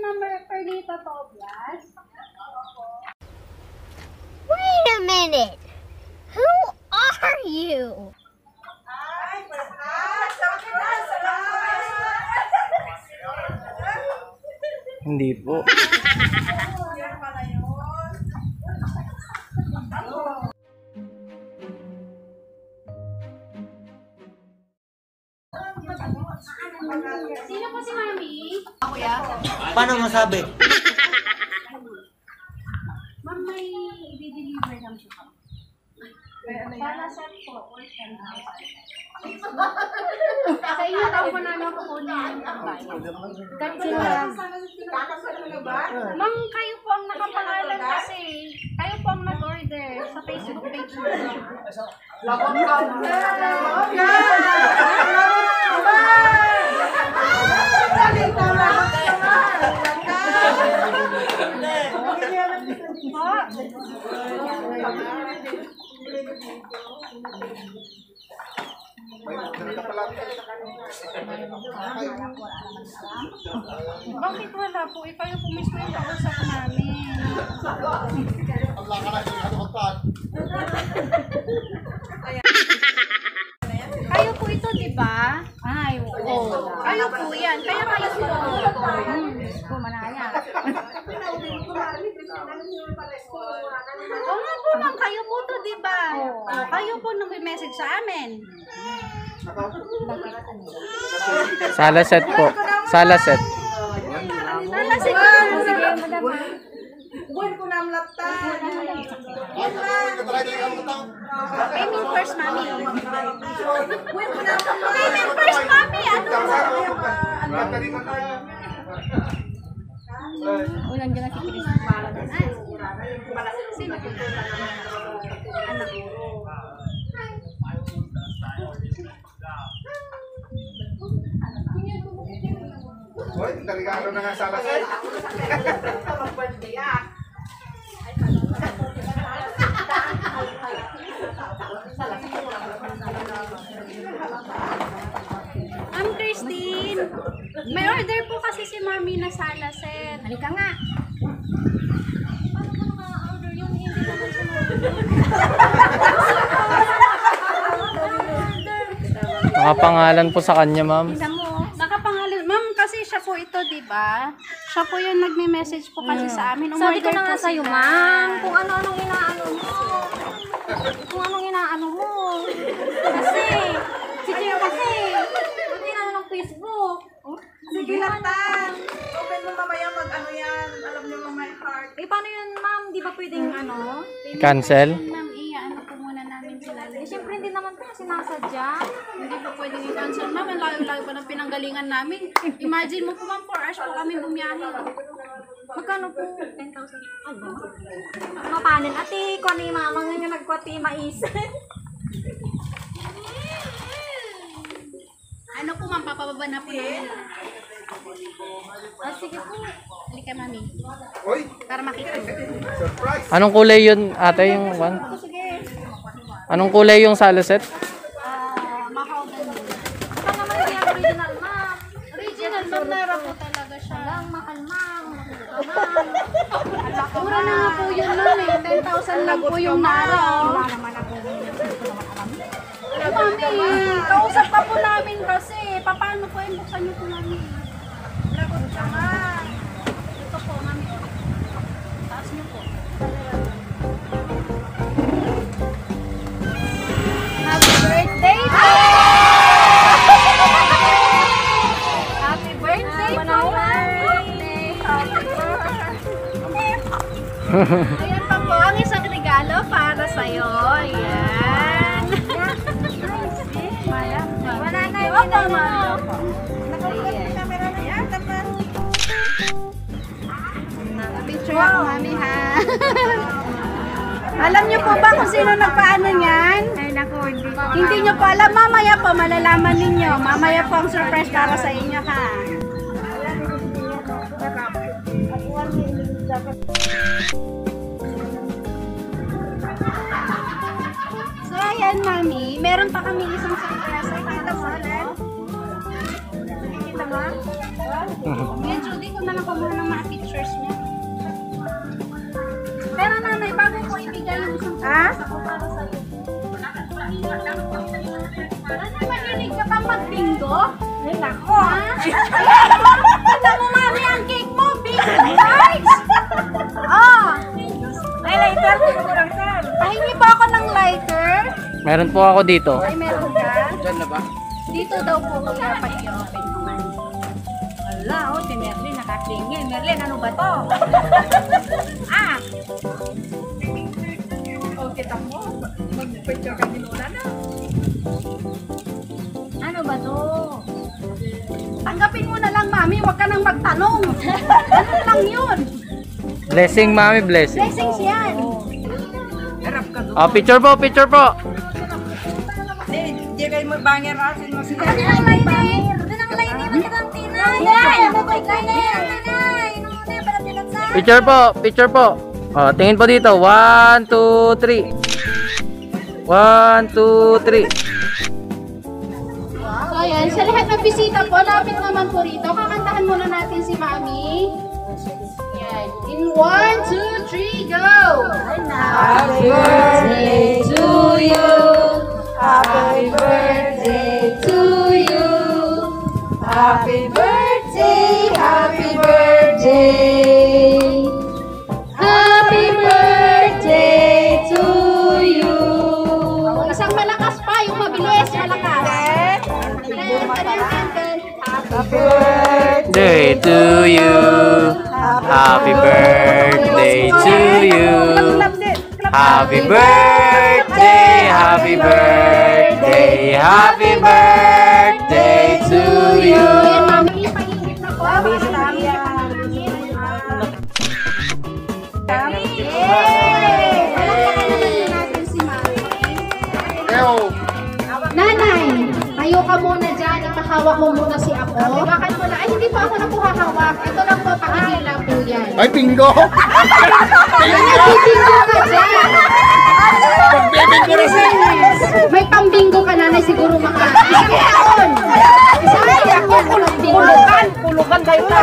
number Perlita Tobias. Wait a minute! Who are you? Hindi po. Sino po si Mami? Ako yan. Paano masabi? Ma'am, may i-deliver lang siya po. Para sa po. Sa inyo daw po namin kukunin ang bayan. Kasi Ma'am, kayo po ang nakapangalan kasi. Kayo po ang nag-order sa Facebook page mo. Bakit wala po? Kayo po mismo yung kausap namin. Kayo po ito, di ba? Ay, oo. Kayo po yan. Kaya kayo po. Po, manaya. Oo nga po lang. Kayo po to, di ba? Kayo po nag-message sa amin. Salaset po. Salaset. Salaset po. Sige, madam. Buwan ko na ang laptop. Payment first, mami. Buwan ko na ang laptop. Payment first, mami. Ulang dyan na si Chris. Sino po? Anak. Hoy, taligado na nga sa lasay. Ma'am Christine, may order po kasi si Mami na salaset. Halika nga. Paano ko naka-order yun? Hindi naman siya Nakapangalan po sa kanya, ma'am. Tingnan mo. Nakapangalan. Ma'am, kasi siya po ito, di ba? Siya po yung nagme-message po kasi sa amin. Sabi ko na nga po sa'yo, sila. ma'am, kung ano-anong inaano mo. Kung anong inaano mo. Kasi, sige kasi, ano inaano ng Facebook. Sige laptop. Open mo mamaya mag-ano yan. Alam niyo mamaya heart. Eh, paano yun, ma'am? Di ba pwedeng ano? Cancel? Ma'am, ano po muna namin sila. Eh, syempre hindi naman po sinasadya. Hindi po pwedeng i-cancel, ma'am. Ang layo-layo pa ng pinanggalingan namin. Imagine mo po, ma'am, 4 hours po kami bumiyahe. Magkano po? 10,000. Ano? Mapanin. Ate, kung ano yung mama nga yung nagkwati mais. Ano po, ma'am, papababa na po namin. Ah, sige po. Halika, mami. Hoy, Para makita mo. surprise. Anong kulay yun, ate, yung one? Sige. Anong kulay yung salaset? Mahogany. Ito naman yung original, ma'am. Original, ma'am, nara po talaga siya. Ang mahal, ma'am. Mura na nga po yun, ma'am, eh. 10,000 lang po yung nara. Wala naman ako. Mami, kausap pa po namin kasi. Paano po yung buksan niyo po, mami? Lagot ka nga. Ito po, mami. Taas niyo po. Happy birthday! Happy birthday po, mami! Happy birthday! Ayan pa po ang isang regalo para sa'yo. Ayan. Wala na yung naman. Nakabukas yung camera na yan. Dapat. Picture ako, mami, ha? Alam niyo po ba kung sino nagpaano niyan? Ay, naku, Hindi niyo po alam. Mamaya po, malalaman ninyo. Mamaya po ang surprise para sa inyo, ha? So, ayan, mami. Meron pa kami isang surprise. Ay, kita mo, Alan? Kita mo? Kuya Judy, kung na lang ko muna ng mga pictures niya. Pero nanay, bago ko ibigay yung isang pagkasa ko para sa'yo. Nanay, mahilig ka bang mag-bingo? Ay, nako. Tanda mo, mami, ang cake mo, bingo, right? Oh. May lighter, pahingi po ako ng lighter. Meron po ako dito. Ay, meron ka? Diyan na ba? Dito daw po kung dapat i-open naman. Wala, oh, si Merlin nakatingin. Merlin, ano ba to? Ah! Oh, kita mo. Mag-picture ka ni Lola na. Ano ba to? Tanggapin mo na lang, mami. Huwag ka nang magtanong. Ano lang yun? Blessing, mami, blessing. Blessings yan. Picture po, picture po. Hindi kayo magbanger asin mo sila. Doon ang lainer. Doon ang lainer. Magkatang tinay. Ay, ano ba lainer? Nanay. Ano muna yung parang tinagsa? Picture po, picture po. Tingin po dito. 1, 2, 3. 1, 2, 3. So ayan, sa lahat ng bisita po, lapit naman po rito. Kakantahan muna natin si Mami. Yan. In 1, 2, 3, go! Happy birthday to you. Happy birthday to you. Happy birthday, happy birthday. Happy birthday to you. Isang malakas pa, yung mabilis, malakas. Happy Day to you. Happy birthday to you. Happy birthday, happy birthday, happy birthday to you. Mami, painit na po. Yay! Palakpakan naman natin si Mami. Nanay, tayo ka muna dyan. Ipahawak mo muna si Apo. Hawakan mo na. Ay, hindi pa ako na po hahawak. Ito lang po, pakihila po yan. Ay, bingo! Nagbibingo ka dyan. Pagbibingo na siya! May pambingo ka, nanay, siguro mga isang taon. Isang taon ako ng bingo. Pulukan kayo na.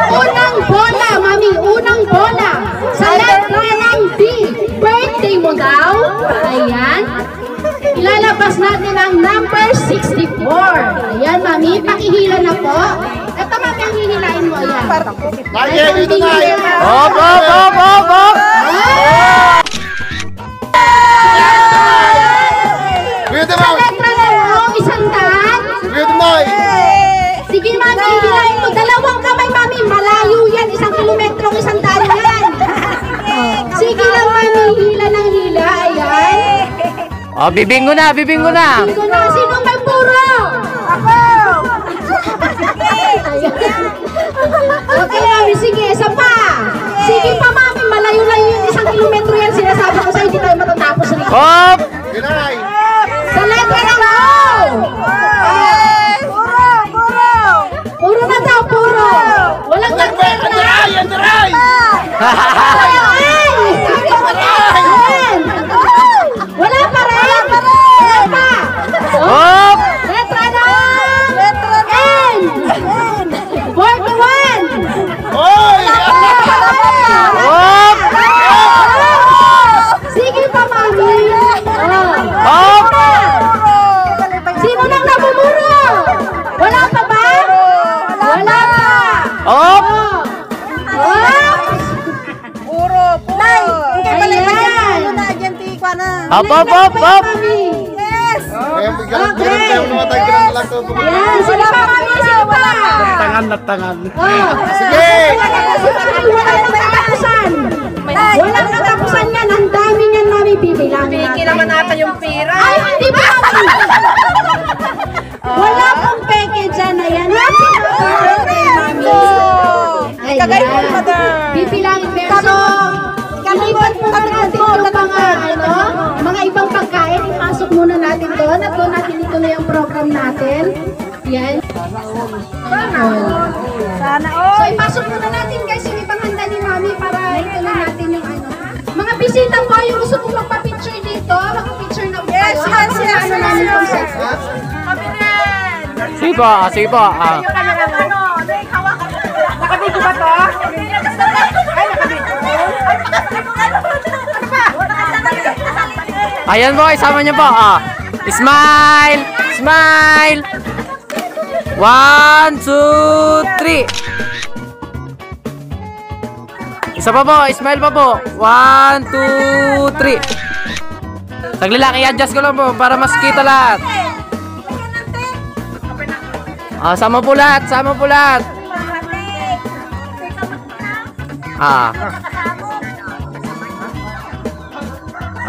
Unang bola, mami, unang bola. Sa letra ng B. Birthday mo daw. Ayan. Ilalabas natin ang number 64. Ayan, mami, pakihila na po. Ito, mami, ang hihilain mo. Ayan. Lagi, dito na! Hop, hop, hop, hop, hop. Beauty Sa mo! letra ng O, isang daan. Beauty mo! Sige, mami, hihilain mo. Dalawang kamay, mami. Malayo yan. 1 kilometro, 100 yan. Sige lang, mami. Hila ng hila. Ayan. Bibingo na, bibingo na. Sino na? Sino may puro? Ako! Okay, mami. Sige, isa pa. Sige pa, mami. Malayo-layo yun. 1 kilometro yan. Sinasabi ko sa'yo, hindi tayo matatapos rin. Hop! Ginay! Sa letra ng O! Puro na daw, puro. Walang nagpera. Andaray! Andaray! Wala pa rin. Wala pa. Hop! Letra ng N. 41. Oy! Hop! Sige pa, mami. Hop! Sino nang namumuro? Wala pa ba? Wala pa. Hop! Hop, hop, hop, hop! Kaya ganun tayo mga tayo lang ito. Yan, sige pa, mami. Sige pa. Tangan. Oh. Sige! Walang katapusan. Walang katapusan yan. Ang dami niyan, mami. Bibilangin natin. naman ata yung pira. Ay, hindi ba, mami? Wala pong peke dyan. Ayan. Ayan. Bibilangin. So, ilipat muna natin yung mga ibang pagkain. Ipasok muna natin doon. At doon natin ituloy ang program natin. Yan. Sana So, ipasok muna natin guys yung ibang handa ni Mami para ituloy natin yung ano. Mga bisita po, yung gusto pong magpa-picture dito, magpa-picture na po kayo. Yes, yes, yes, Ano namin yes, pong yes. set. Kami rin. Sige po, sige po. Nakabidyo ba to? Ay, nakabidyo. Ayan po, isama niyo po. Smile! Smile! 1, 2, 3. Isa pa po, smile pa po. 1, 2, 3. Sagli lang, i-adjust ko lang po para mas kita lahat. Sama po lahat, sama po lahat.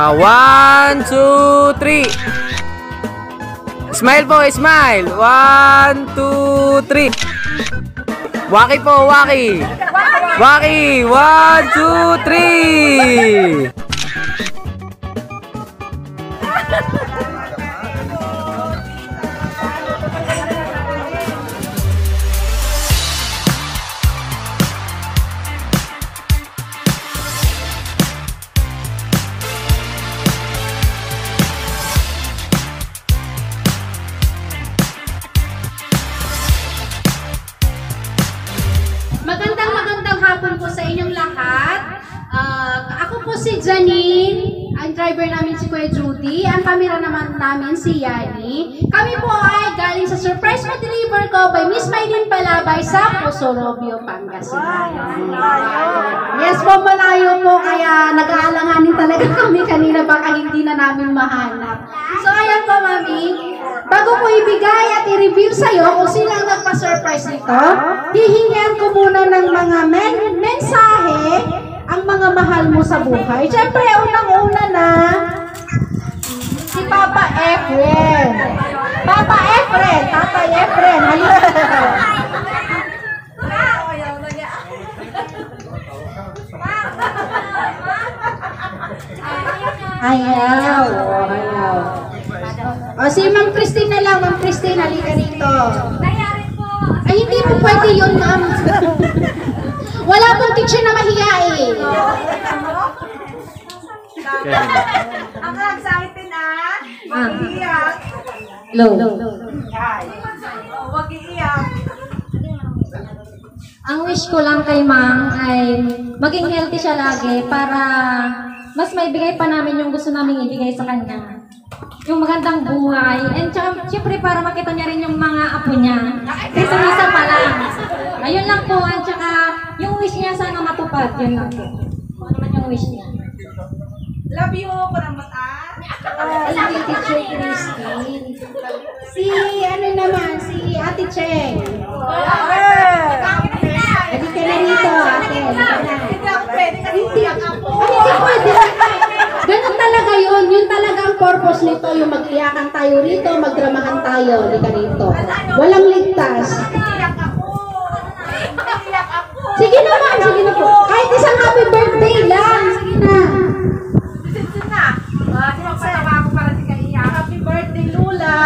1, 2, 3. Smile po, smile. 1, 2, 3. Waki po, waki. Waki, 1, 2, 3. Magandang hapon po sa inyong lahat. Ako po si Janine, ang driver namin si Kuya Judy, ang camera naman namin si Yani. Kami po ay galing sa surprise mo deliver ko by Miss Maylin Palabay sa Posorobio, Pangasinan. Yes po, malayo po, kaya nag-aalanganin talaga kami kanina, baka hindi na namin mahanap. So ayan po, Mami. Bago ko ibigay at i-reveal sa'yo kung sino ang nagpa-surprise nito, hihingian ko muna ng mga mensahe ang mga mahal mo sa buhay. Siyempre, unang-una na, si Papa Efren. Papa Efren, Papa Efren, halika. Ayaw, ayaw. O, si Ma'am Christine na lang, Ma'am Christine, halika rito. Ay, hindi po pwede yun, Ma'am. Wala pong teacher na mahiyain. Ang nagsakitin wag iiyak. Low. Wag iiyak. Ang wish ko lang kay Mang ay maging healthy siya lagi para mas maibigay pa namin yung gusto namin ibigay sa kanya. Yung magandang buhay. And syempre para makita niya rin yung mga apo niya. Isa pa lang. Ayun lang po. At saka yung wish niya sana matupad. Yun lang po. Ano naman yung wish niya. Love you, kurambot Thank you, Teacher Christine. Si, ano naman, si Ate Cheng. Halika na rito, ate. Hindi ako pwede kasi iiyak ako. Hindi pwede. Ganun talaga yun. Yun talaga ang purpose nito. Yung mag-iyakan tayo rito, magdramahan tayo. Halika rito. Walang ligtas. Iiyak ako. Iiyak ako. Sige naman, sige na po. Kahit isang happy birthday lang. Sige na. Sige na. Magpatawa ako para di ka iiyak. Happy birthday, Lula.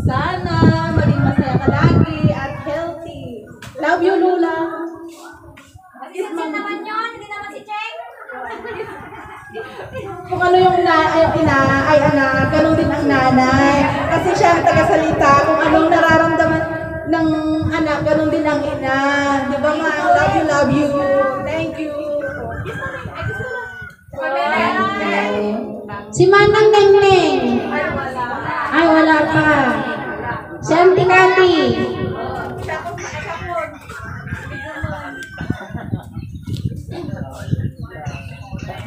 Sana maging masaya ka lagi at healthy. Love you, Lula. Hindi naman yun. Hindi naman si Cheng. Kung ano yung ina, ay anak, ganun din ang nanay. Kasi siya ang tagasalita. Kung anong nararamdaman ng anak, ganun din ang ina. Di ba, ma? Love you. Thank you. Si Manang Nengneng. Ay, wala pa. Si Auntie Cathy.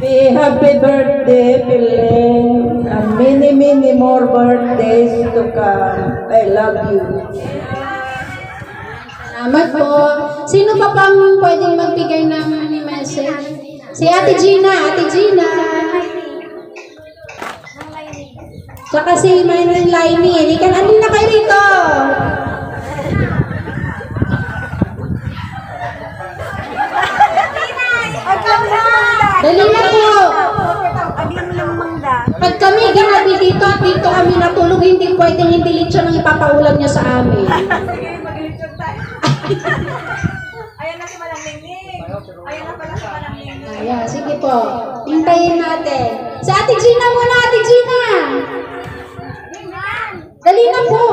Happy birthday, Pileng. And many more birthdays to come. I love you. Salamat po. Sino pa pang pwedeng magbigay ng message? Si Ate Gina. Ate Gina. Tsaka si Manang Lainey. Halika na kayo rito. Dali na po. Pag kami ginabi dito at dito kami natulog, hindi pwedeng hindi lechon ang ipapaulam niyo sa amin. Sige, mag-lechon tayo. Ayan na si Manang Ningning. Ayan na pala si Manang Ningning. Ayan, sige po. Hintayin natin. Sa Ate Gina muna, Ate Gina. Dali na po.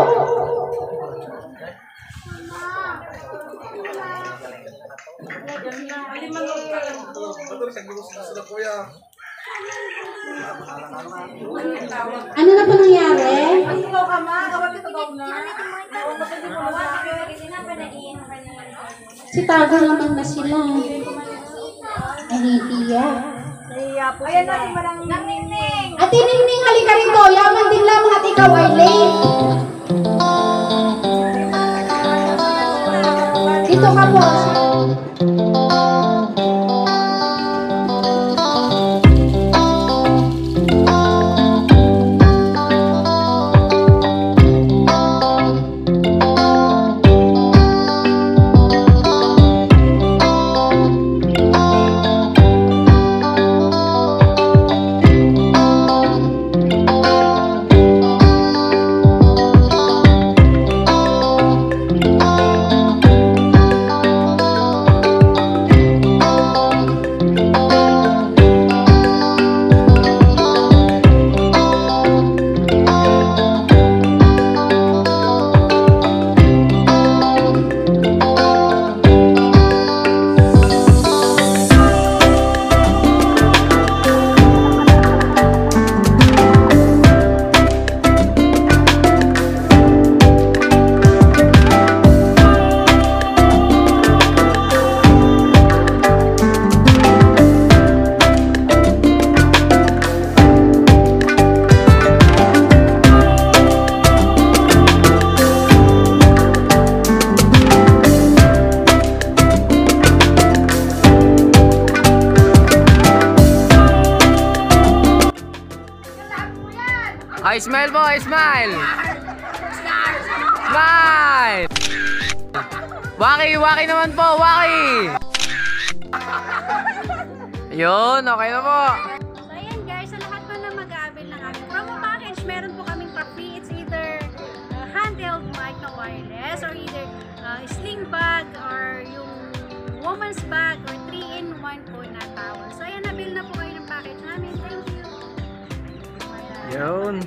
Ano na po nangyari? Ikaw ka ma, kawat ito daw na. Si Tago naman na sila. Nahihiya. Ayan na si Manang Ningning. Ate Ningning, halika rito. Yaman din lamang at ikaw ay late. Dito ka po. Ay, smile po, smile! Smile! Waki naman po, waki! Yun, okay na po. So ayan guys, sa lahat po na mag-aabil ng aming promo package, meron po kaming pa-free. It's either handheld mic na wireless or either sling bag or yung woman's bag or 3-in-1 po na towel. So ayan, nabil na po kayo ng package namin. Thank you! Yun.